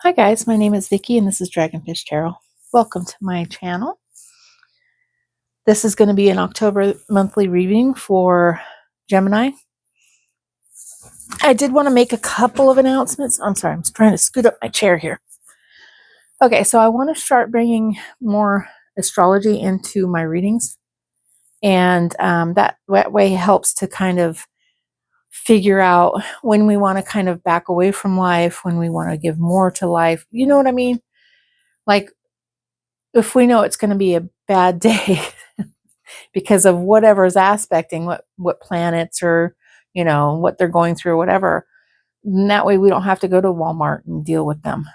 Hi guys, my name is Vicky and this is Dragonfish Tarot. Welcome to my channel. This is going to be an October monthly reading for Gemini. I did want to make a couple of announcements. I'm sorry, I'm trying to scoot up my chair here. Okay, so I want to start bringing more astrology into my readings. And that way helps to kind of figure out when we want to kind of back away from life, when we want to give more to life. You know what I mean? Like, if we know it's going to be a bad day because of whatever is aspecting what planets or what they're going through or whatever, and that way we don't have to go to Walmart and deal with them.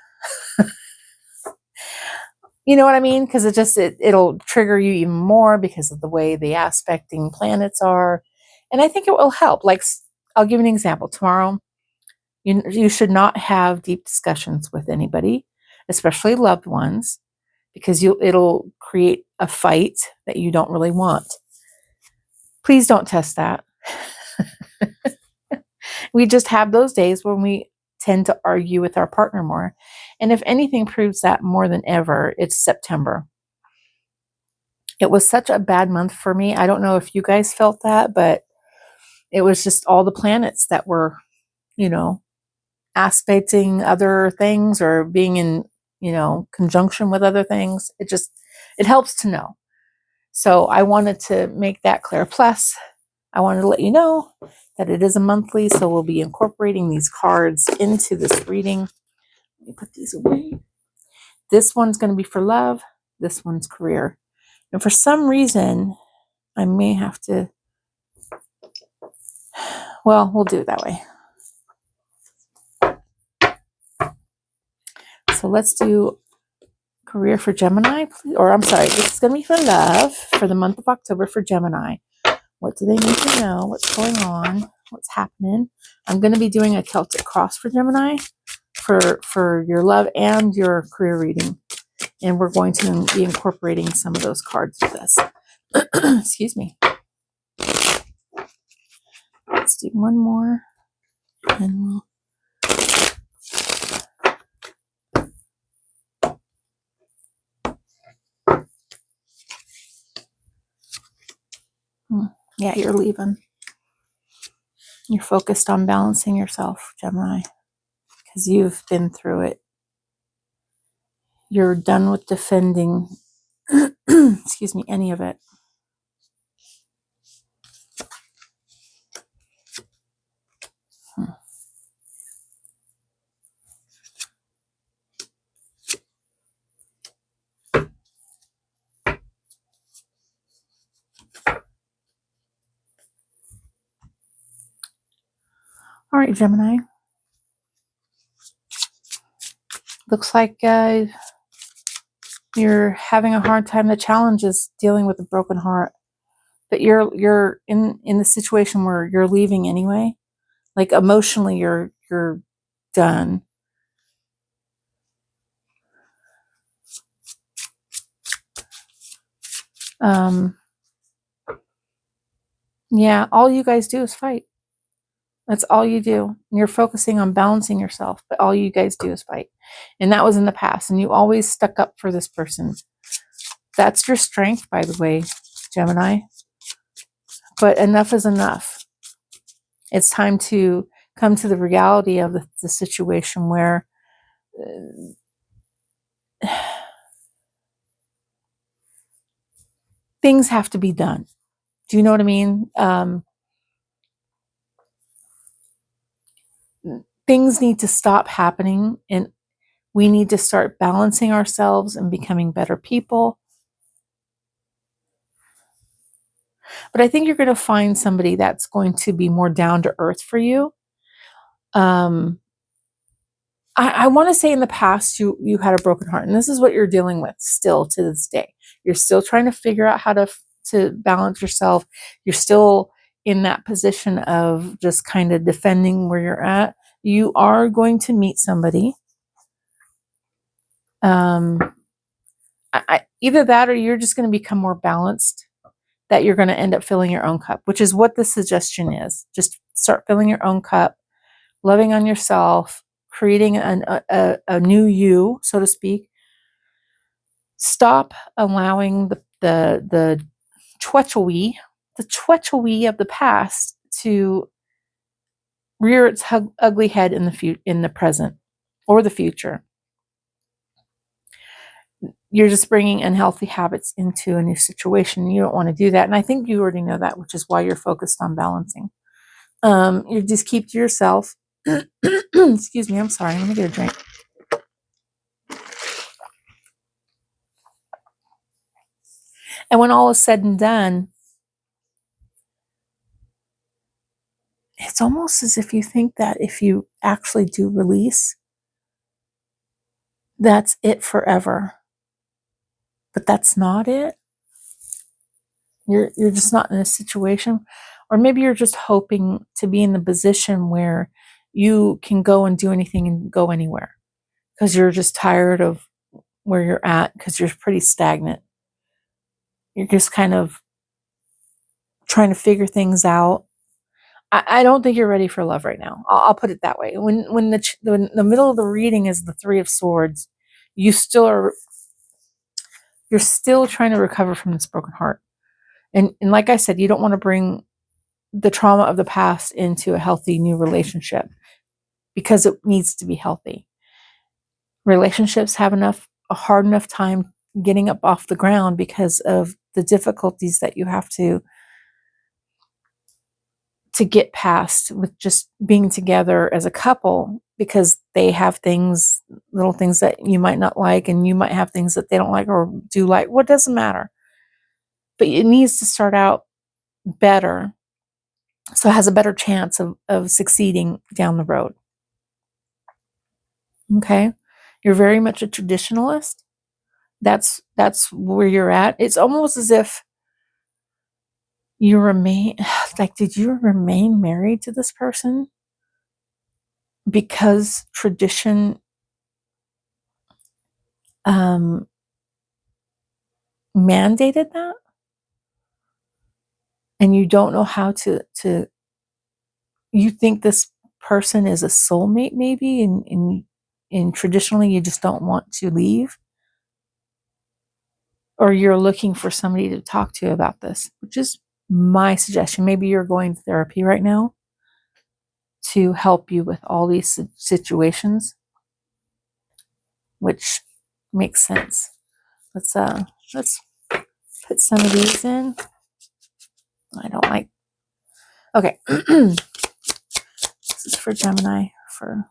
You know what I mean? Because it'll trigger you even more because of the way the aspecting planets are. And I think it will help. Like, I'll give you an example. Tomorrow, you should not have deep discussions with anybody, especially loved ones, because it'll create a fight that you don't really want. Please don't test that. We just have those days when we tend to argue with our partner more. And if anything proves that more than ever, it's September. It was such a bad month for me. I don't know if you guys felt that, but it was just all the planets that were, aspecting other things or being in, conjunction with other things. It helps to know. So I wanted to make that clear. Plus, I wanted to let you know that it is a monthly, so we'll be incorporating these cards into this reading. Let me put these away. This one's going to be for love. This one's career. And for some reason, I may have to, well, we'll do it that way. So let's do career for Gemini, or I'm sorry, this is going to be for love for the month of October for Gemini. What do they need to know? What's going on? What's happening? I'm going to be doing a Celtic cross for Gemini for your love and your career reading. And we're going to be incorporating some of those cards with this. Excuse me. Let's do one more. And we'll... Yeah, you're leaving. You're focused on balancing yourself, Gemini, because you've been through it. You're done with defending, excuse me, any of it. All right, Gemini. Looks like you're having a hard time. The challenge is dealing with a broken heart. But you're in the situation where you're leaving anyway. Like, emotionally, you're done. Yeah, all you guys do is fight. That's all you do. And you're focusing on balancing yourself, but all you guys do is fight. And that was in the past, and you always stuck up for this person. That's your strength, by the way, Gemini. But enough is enough. It's time to come to the reality of the situation where things have to be done. Do you know what I mean? Things need to stop happening, and we need to start balancing ourselves and becoming better people. But I think you're going to find somebody that's going to be more down to earth for you. I want to say in the past you had a broken heart, and this is what you're dealing with still to this day. You're still trying to figure out how to balance yourself. You're still in that position of just kind of defending where you're at. You are going to meet somebody. Either that, or you're just going to become more balanced, that you're going to end up filling your own cup, which is what the suggestion is. Just start filling your own cup, loving on yourself, creating a new you, so to speak. Stop allowing the treachery of the past to rear its ugly head in the present or the future. You're just bringing unhealthy habits into a new situation. You don't want to do that. And I think you already know that, which is why you're focused on balancing. You just keep to yourself. Excuse me. I'm sorry. Let me get a drink. And when all is said and done, it's almost as if you think that if you actually do release, that's it forever. But that's not it. You're just not in a situation, or maybe you're just hoping to be in the position where you can go and do anything and go anywhere because you're just tired of where you're at because you're pretty stagnant. You're just kind of trying to figure things out. I don't think you're ready for love right now. I'll put it that way. When the middle of the reading is the Three of Swords, you're still trying to recover from this broken heart. And like I said, you don't want to bring the trauma of the past into a healthy new relationship because it needs to be healthy. Relationships have a hard enough time getting up off the ground because of the difficulties that you have to get past with just being together as a couple, because they have little things that you might not like, and you might have things that they don't like or do like. What doesn't matter. But it needs to start out better so it has a better chance of succeeding down the road. Okay? You're very much a traditionalist. That's where you're at. It's almost as if you remain did you remain married to this person because tradition mandated that, and you don't know how to you think this person is a soulmate maybe, and traditionally you just don't want to leave, or you're looking for somebody to talk to about this, which is my suggestion. Maybe you're going to therapy right now to help you with all these situations, which makes sense. Let's put some of these in. I don't like. Okay. This is for Gemini for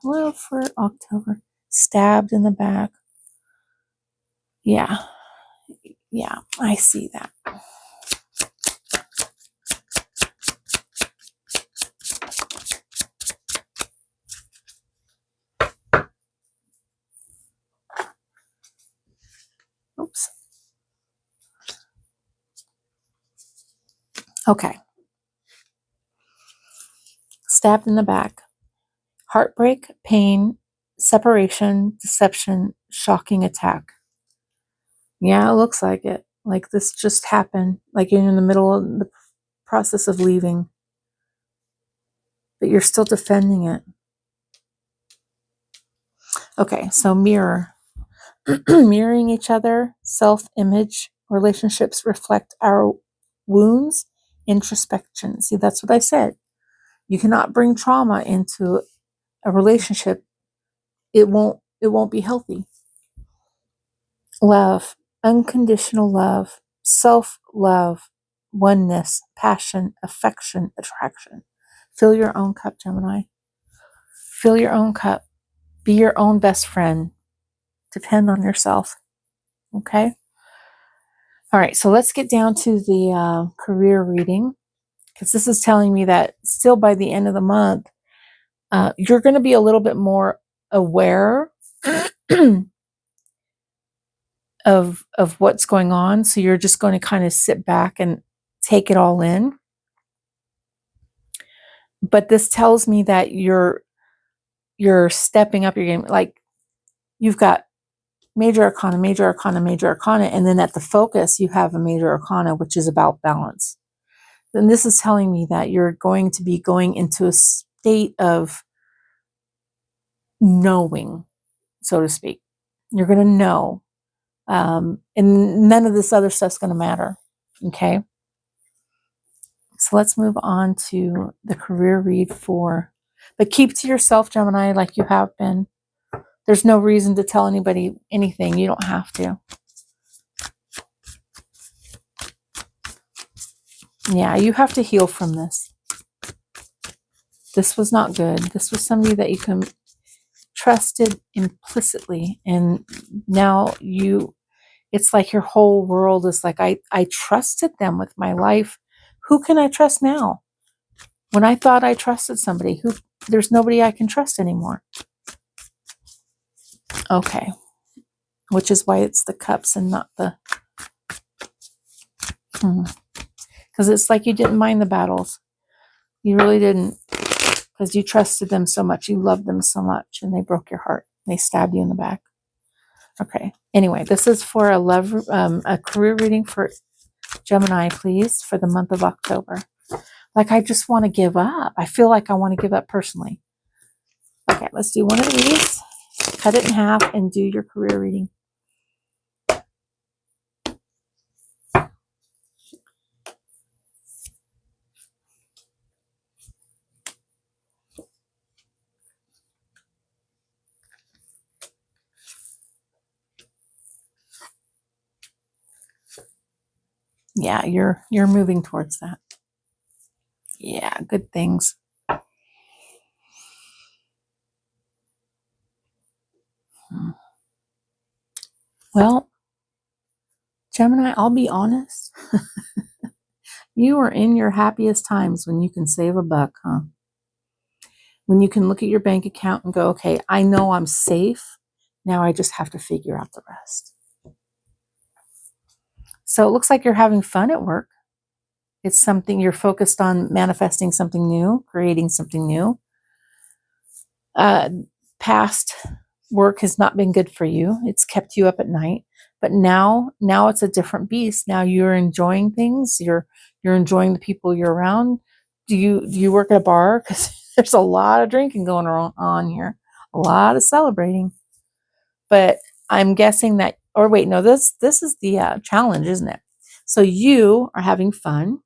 October. Stabbed in the back. Yeah, I see that. Oops. Okay. Stabbed in the back. Heartbreak, pain, separation, deception, shocking attack. Yeah, it looks like it. Like this just happened. Like you're in the middle of the process of leaving, but you're still defending it. Okay, so mirror. Mirroring each other, self-image, relationships reflect our wounds, introspection. See, that's what I said. You cannot bring trauma into a relationship. It won't be healthy. Love, unconditional love, self-love, oneness, passion, affection, attraction. Fill your own cup, Gemini. Fill your own cup. Be your own best friend. Depend on yourself. Okay? All right, so let's get down to the career reading, because this is telling me that still by the end of the month, you're going to be a little bit more aware of what's going on. So you're just going to kind of sit back and take it all in. But this tells me that you're stepping up your game. Like you've got major arcana, major arcana, major arcana, and then at the focus you have a major arcana, which is about balance. Then this is telling me that you're going to be going into a state of knowing, so to speak. You're going to know. And none of this other stuff's going to matter. Okay. So let's move on to the career read but keep to yourself, Gemini, like you have been. There's no reason to tell anybody anything. You don't have to. Yeah, you have to heal from this. This was not good. This was somebody that you trusted implicitly. And now it's like your whole world is like, I trusted them with my life. Who can I trust now? When I thought I trusted somebody, there's nobody I can trust anymore. Okay. Which is why it's the cups and not the... Because it's like you didn't mind the battles. You really didn't. Because you trusted them so much. You loved them so much. And they broke your heart. They stabbed you in the back. Okay. Anyway, this is for a career reading for Gemini, please, for the month of October. Like, I just want to give up. I feel like I want to give up personally. Okay, let's do one of these. Cut it in half and do your career reading. Yeah, you're moving towards that. Yeah, good things. Well, Gemini, I'll be honest. You are in your happiest times when you can save a buck, huh? When you can look at your bank account and go, okay, I know I'm safe. Now I just have to figure out the rest. So it looks like you're having fun at work. It's something you're focused on, manifesting something new, creating something new. Past work has not been good for you. It's kept you up at night. But now it's a different beast. Now you're enjoying things. You're enjoying the people you're around. Do you work at a bar? Because there's a lot of drinking going on here, a lot of celebrating. But I'm guessing that, or wait, no, this is the challenge, isn't it? So you are having fun,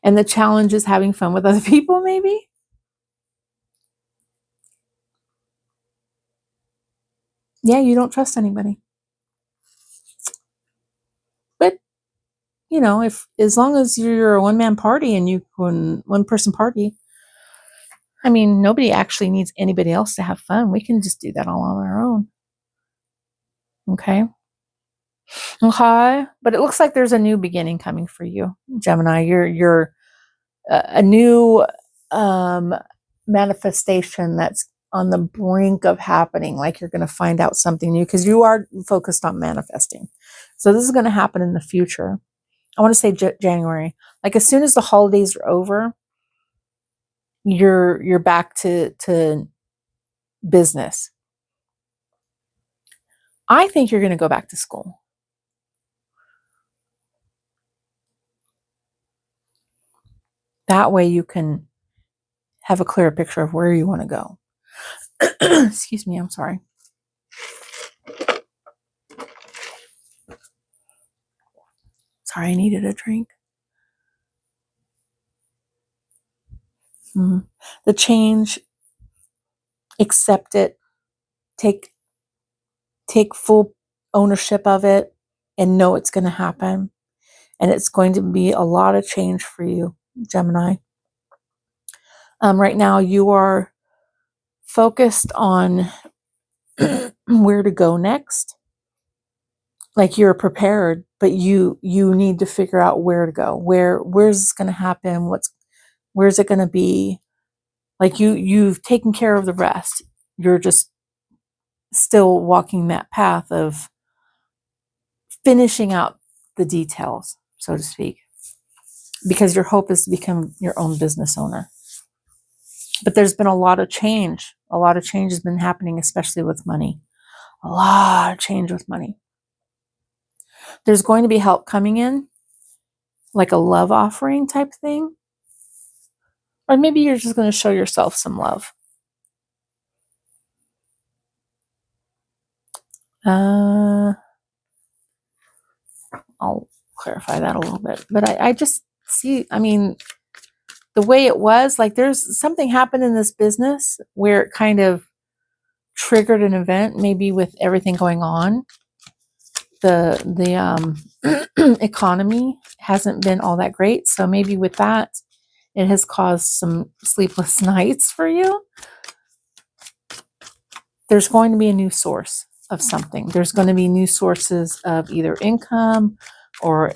and the challenge is having fun with other people, maybe. Yeah, you don't trust anybody. But if as long as you're a one-man party and you can one-person party, I mean, nobody actually needs anybody else to have fun. We can just do that all on our own. Okay. Okay. But it looks like there's a new beginning coming for you, Gemini. You're a new manifestation that's on the brink of happening. Like you're going to find out something new because you are focused on manifesting. So this is going to happen in the future. I want to say January. Like as soon as the holidays are over, you're back to business. I think you're going to go back to school. That way you can have a clearer picture of where you want to go. Excuse me, I'm sorry. Sorry, I needed a drink. The change, accept it, take full ownership of it, and know it's going to happen. And it's going to be a lot of change for you, Gemini. Right now, you are focused on where to go next. Like you're prepared, but you need to figure out where to go. Where's this going to happen? Where's it going to be? Like you've taken care of the rest. You're just still walking that path of finishing out the details, so to speak, because your hope is to become your own business owner. But there's been a lot of change. A lot of change has been happening, especially with money. A lot of change with money. There's going to be help coming in, like a love offering type thing. Or maybe you're just going to show yourself some love. I'll clarify that a little bit. But I just see, I mean, the way it was, like there's something happened in this business where it kind of triggered an event, maybe with everything going on. The economy hasn't been all that great. So maybe with that, it has caused some sleepless nights for you. There's going to be a new source of something. There's going to be new sources of either income or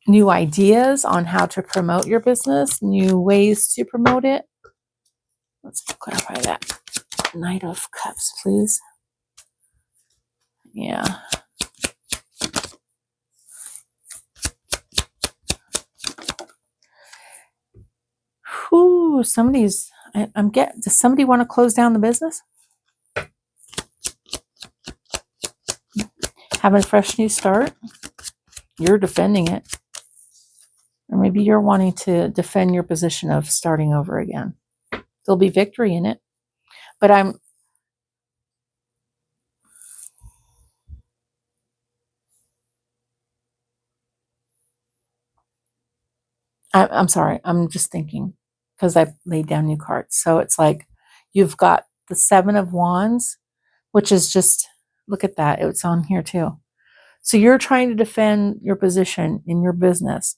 new ideas on how to promote your business, new ways to promote it. Let's clarify that. Knight of Cups, please. Yeah. Whew, does somebody want to close down the business? Have a fresh new start? You're defending it. Or maybe you're wanting to defend your position of starting over again. There'll be victory in it. But I'm sorry. I'm just thinking because I laid down new cards. So it's like you've got the Seven of Wands, which is just, look at that. It's on here too. So you're trying to defend your position in your business.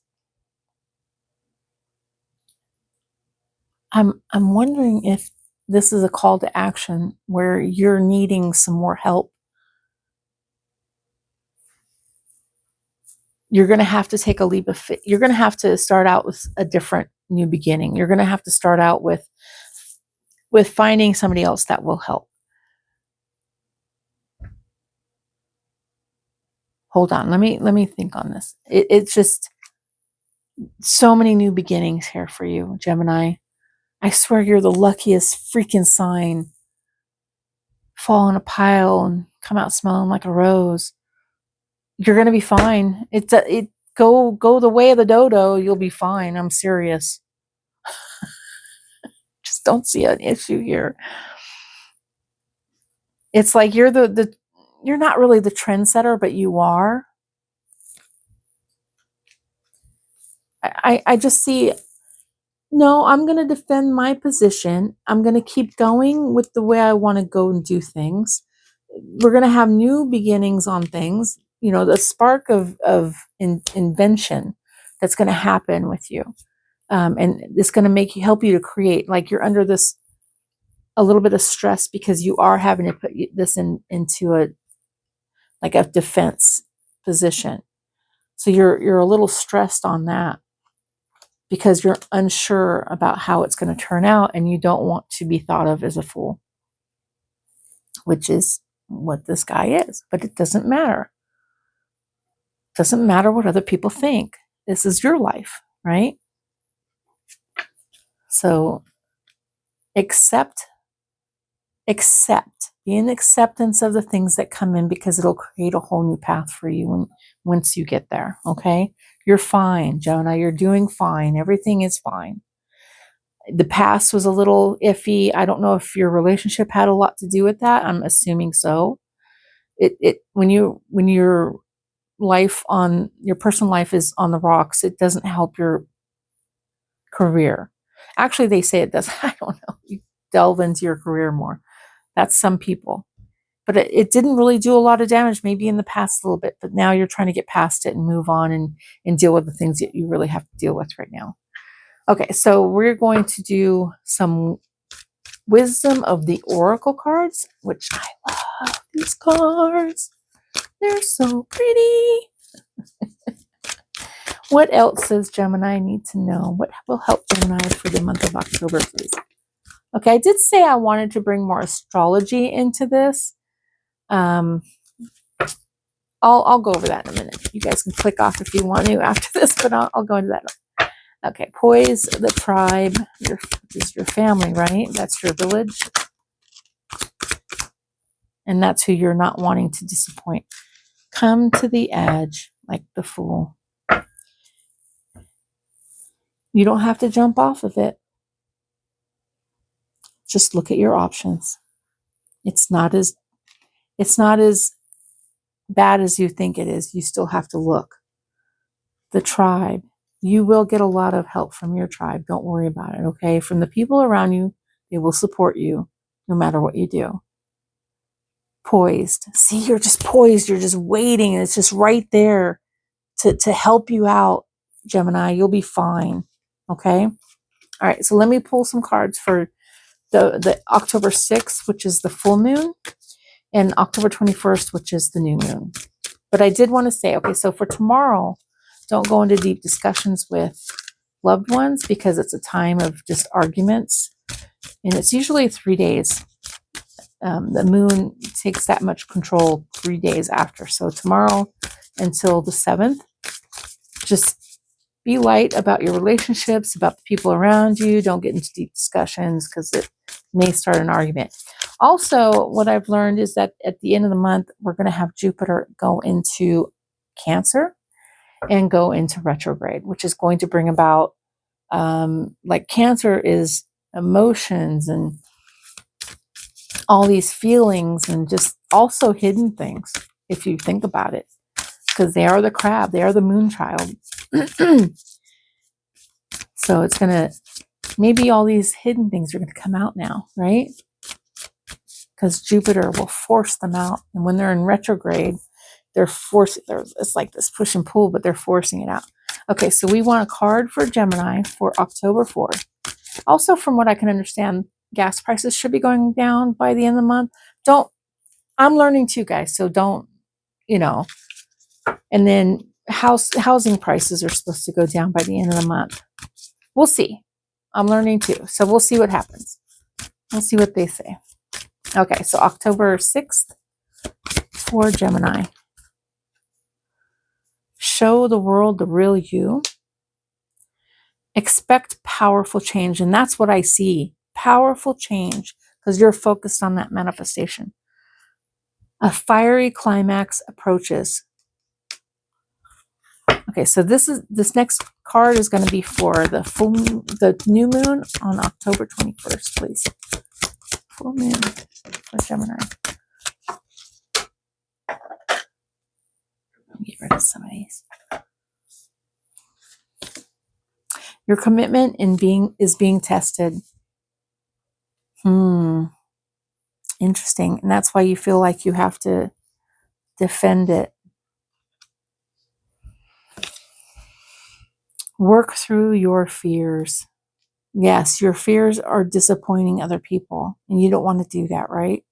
I'm wondering if this is a call to action where you're needing some more help. You're going to have to take a leap of faith. You're going to have to start out with a different new beginning. You're going to have to start out with finding somebody else that will help. Hold on. Let me think on this. It's just so many new beginnings here for you, Gemini. I swear you're the luckiest freaking sign. Fall in a pile and come out smelling like a rose. You're gonna be fine. Go the way of the dodo. You'll be fine. I'm serious. Just don't see an issue here. It's like you're you're not really the trendsetter, but you are. I just see, no, I'm going to defend my position. I'm going to keep going with the way I want to go and do things. We're going to have new beginnings on things, the spark of invention that's going to happen with you. And it's going to help you to create, like you're under a little bit of stress because you are having to put this into a defense position. So you're a little stressed on that because you're unsure about how it's going to turn out and you don't want to be thought of as a fool, which is what this guy is. But it doesn't matter. It doesn't matter what other people think. This is your life, right? So accept, be in acceptance of the things that come in because it'll create a whole new path for you once you get there, okay? You're fine, Jonah. You're doing fine. Everything is fine. The past was a little iffy. I don't know if your relationship had a lot to do with that. I'm assuming so. When your personal life is on the rocks, it doesn't help your career. Actually, they say it does. I don't know. You delve into your career more. That's some people. But it didn't really do a lot of damage, maybe in the past a little bit, but now you're trying to get past it and move on and deal with the things that you really have to deal with right now. Okay, so we're going to do some Wisdom of the Oracle cards, which I love these cards. They're so pretty. What else does Gemini need to know? What will help Gemini for the month of October, please? Okay, I did say I wanted to bring more astrology into this. I'll go over that in a minute. You guys can click off if you want to after this, but I'll go into that. Okay, poise the tribe, which is your family, right? That's your village. And that's who you're not wanting to disappoint. Come to the edge like the Fool. You don't have to jump off of it. Just look at your options. It's not as it's not as bad as you think it is. You still have to look. The tribe. You will get a lot of help from your tribe. Don't worry about it, okay? From the people around you, they will support you no matter what you do. Poised. See, you're just poised. You're just waiting. And it's just right there to help you out, Gemini. You'll be fine, okay? All right, so let me pull some cards for the October 6th, which is the full moon, and October 21st, which is the new moon. But I did want to say, okay, so for tomorrow, don't go into deep discussions with loved ones because it's a time of just arguments. And it's usually 3 days. The moon takes that much control 3 days after. So tomorrow until the 7th, just be light about your relationships, about the people around you. Don't get into deep discussions because it may start an argument. Also, what I've learned is that at the end of the month, we're going to have Jupiter go into Cancer and go into retrograde, which is going to bring about, like Cancer is emotions and all these feelings and just also hidden things, if you think about it, because they are the crab, they are the moon child. So it's going to, maybe all these hidden things are going to come out now, right? Because Jupiter will force them out. And when they're in retrograde, it's like this push and pull, but they're forcing it out. Okay, so we want a card for Gemini for October 4th. Also, from what I can understand, gas prices should be going down by the end of the month. I'm learning too, guys, so don't, and then housing prices are supposed to go down by the end of the month. We'll see. I'm learning too, so we'll see what happens. We'll see what they say. Okay, so October 6th for Gemini. Show the world the real you. Expect powerful change, and that's what I see. Powerful change, because you're focused on that manifestation. A fiery climax approaches. Okay, so this next card is going to be for the new moon on October 21st, please. Full moon for Gemini. Let me get rid of some of these. Your commitment is being tested. Interesting. And that's why you feel like you have to defend it. Work through your fears. Yes, your fears are disappointing other people, and you don't want to do that, right?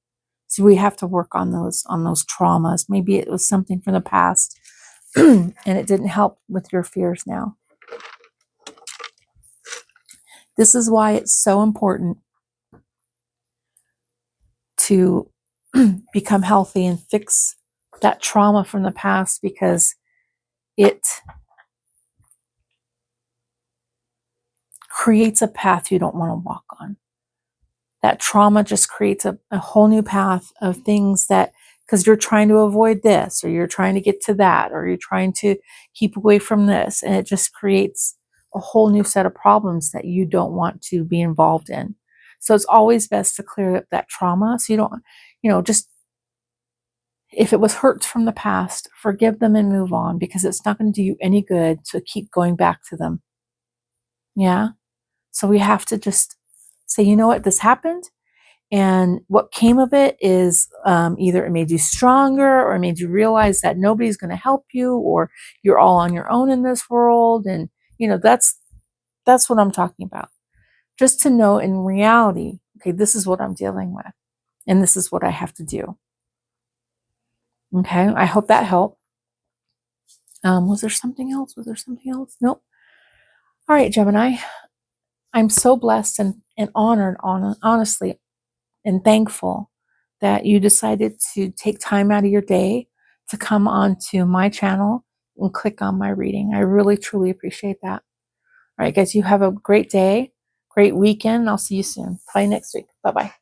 So we have to work on those traumas. Maybe it was something from the past and it didn't help with your fears now. This is why it's so important to become healthy and fix that trauma from the past, because it creates a path you don't want to walk on. That trauma just creates a whole new path of things that, because you're trying to avoid this, or you're trying to get to that, or you're trying to keep away from this, and it just creates a whole new set of problems that you don't want to be involved in. So it's always best to clear up that trauma, so you don't, just, if it was hurts from the past, forgive them and move on, because it's not going to do you any good to keep going back to them. Yeah? So we have to just say, you know what, this happened, and what came of it is either it made you stronger, or it made you realize that nobody's going to help you, or you're all on your own in this world. And that's what I'm talking about. Just to know in reality, okay, this is what I'm dealing with, and this is what I have to do. Okay, I hope that helped. Was there something else? Nope. All right, Gemini. I'm so blessed and honored, honestly, and thankful that you decided to take time out of your day to come onto my channel and click on my reading. I really, truly appreciate that. All right, guys, you have a great day, great weekend. I'll see you soon. Bye next week. Bye-bye.